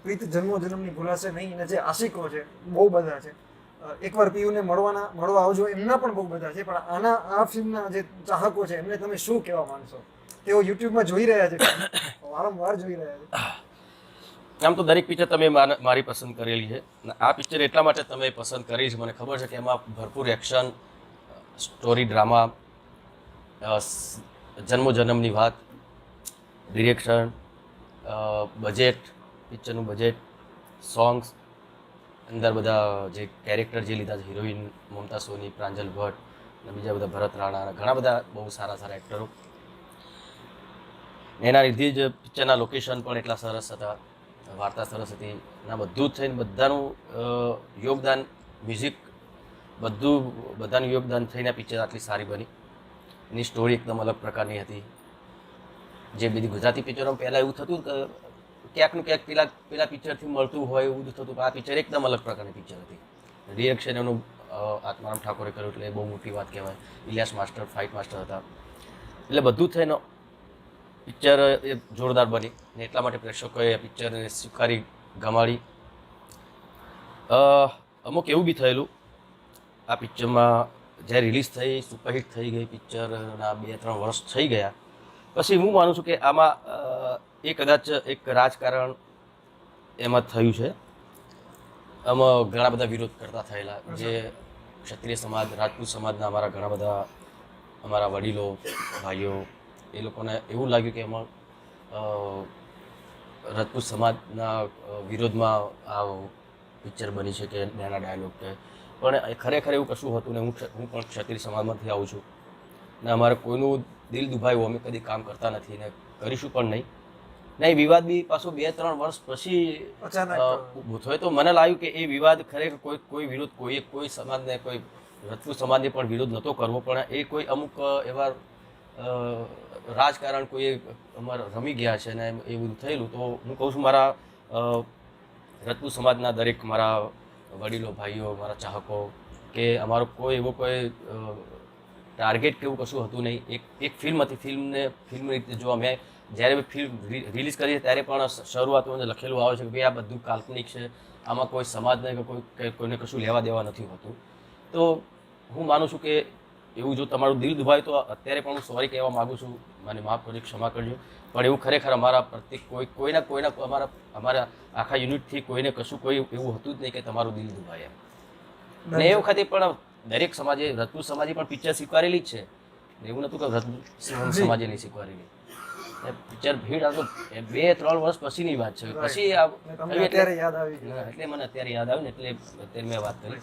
પ્રીત જન્મોજન્મની ભૂલાશે નહીં અને જે આશિકો છે બહુ બધા છે. એકવાર પીયુને મળવા આવજો એમના પણ બહુ બધા છે, પણ આ ફિલ્મના જે ચાહકો છે એમને તમે શું કહેવા માંગશો? તેઓ યુટ્યુબમાં જોઈ રહ્યા છે, વારંવાર જોઈ રહ્યા છે. આમ તો દરેક પિક્ચર તમે મારી પસંદ કરેલી છે. આ પિક્ચર એટલા માટે તમે પસંદ કરી છે, મને ખબર છે કે એમાં ભરપૂર એક્શન, સ્ટોરી, ડ્રામા, જન્મોજન્મની વાત, ડિરેક્શન, બજેટ, પિક્ચરનું બજેટ, સોંગ્સ, અંદર બધા જે કેરેક્ટર જે લીધા છે, હિરોઈન મમતા સોની, પ્રાંજલ ભટ્ટ અને બીજા બધા ભરત રાણા, ઘણા બધા બહુ સારા સારા એક્ટરો. એના લીધે જ પિક્ચરના લોકેશન પણ એટલા સરસ હતા, વાર્તા સરસ હતી અને બધું જ થઈને બધાનું યોગદાન, મ્યુઝિક, બધાનું યોગદાન થઈને પિક્ચર આટલી સારી બની. એની સ્ટોરી એકદમ અલગ પ્રકારની હતી. જે બધી ગુજરાતી પિક્ચરોમાં પહેલાં એવું થતું કે ક્યાંકનું ક્યાંક પેલા પિક્ચરથી મળતું હોય એવું થતું, પણ આ પિક્ચર એકદમ અલગ પ્રકારની પિક્ચર હતી. ડિરેક્શન એનું આત્મારામ ઠાકોરે કર્યું એટલે એ બહુ મોટી વાત કહેવાય. ઇલિયાસ માસ્ટર ફાઇટ માસ્ટર હતા, એટલે બધું થઈને પિક્ચર એ જોરદાર બની ને એટલા માટે પ્રેક્ષકોએ પિક્ચરને સ્વીકારી ગમાડી. અમુક એવું બી થયેલું આ પિક્ચરમાં, જ્યારે રિલીઝ થઈ, સુપરહિટ થઈ ગઈ પિક્ચરના 2-3 વર્ષ થઈ ગયા પછી હું માનું છું કે આમાં એ કદાચ એક રાજકારણ એમાં થયું છે. આમાં ઘણા બધા વિરોધ કરતા થયેલા, જે ક્ષત્રિય સમાજ, રાજપૂત સમાજના અમારા ઘણા બધા અમારા વડીલો, ભાઈઓ, એ લોકોને એવું લાગ્યું કે એમાં રાજપૂત સમાજના વિરોધમાં આ પિક્ચર બની છે કે નાના ડાયલોગ કે, પણ ખરેખર એવું કશું હતું ને. હું પણ ક્ષત્રિય સમાજમાંથી આવું છું ને અમારે કોઈનું દિલ દુભાયું અમે કદી કામ કરતા નથી ને કરીશું પણ નહીં. ને એ વિવાદ બી પાછો 2-3 વર્ષ પછી ઊભો થયો, તો મને લાગ્યું કે એ વિવાદ ખરેખર કોઈ વિરોધ, કોઈ સમાજને, કોઈ રાજપૂત સમાજને પણ વિરોધ નહોતો કરવો, પણ એ કોઈ અમુક એવા રાજકારણ કોઈ અમારા રમી ગયા છે ને એ બધું થયેલું. તો હું કહું છું મારા રાજપૂત સમાજના દરેક મારા વડીલો, ભાઈઓ, મારા ચાહકો, કે અમારો કોઈ એવો કોઈ ટાર્ગેટ કે એવું કશું હતું નહીં. એક ફિલ્મ હતી, ફિલ્મ રીતે જોવા. મેં જ્યારે ફિલ્મ રિલીઝ કરી ત્યારે પણ શરૂઆતમાં લખેલું આવે છે કે ભાઈ આ બધું કાલ્પનિક છે, આમાં કોઈ સમાજને કે કોઈને કશું લેવા દેવા નથી હોતું. તો હું માનું છું કે એવું જો તમારું દિલ દુભાય તો અત્યારે પણ હું સોરી કહેવા માગું છું, મને માફ કરજો, ક્ષમા કરજો, પણ એવું ખરેખર અમારા પ્રત્યેક કોઈના અમારા આખા યુનિટથી કોઈને કશું કોઈ એવું હતું જ નહીં કે તમારું દિલ દુભાય એમ. ને એ વખતે પણ દરેક સમાજે, રાજપૂત સમાજે પણ પિક્ચર સ્વીકારેલી જ છે, એવું નહોતું કે રાજપૂત સમાજે નહીં સ્વીકારેલી. પિક્ચર ભીડ આ તો 2-3 વર્ષ પછીની વાત છે. પછી એટલે મને અત્યારે યાદ આવ્યું ને એટલે અત્યારે મેં વાત કરી.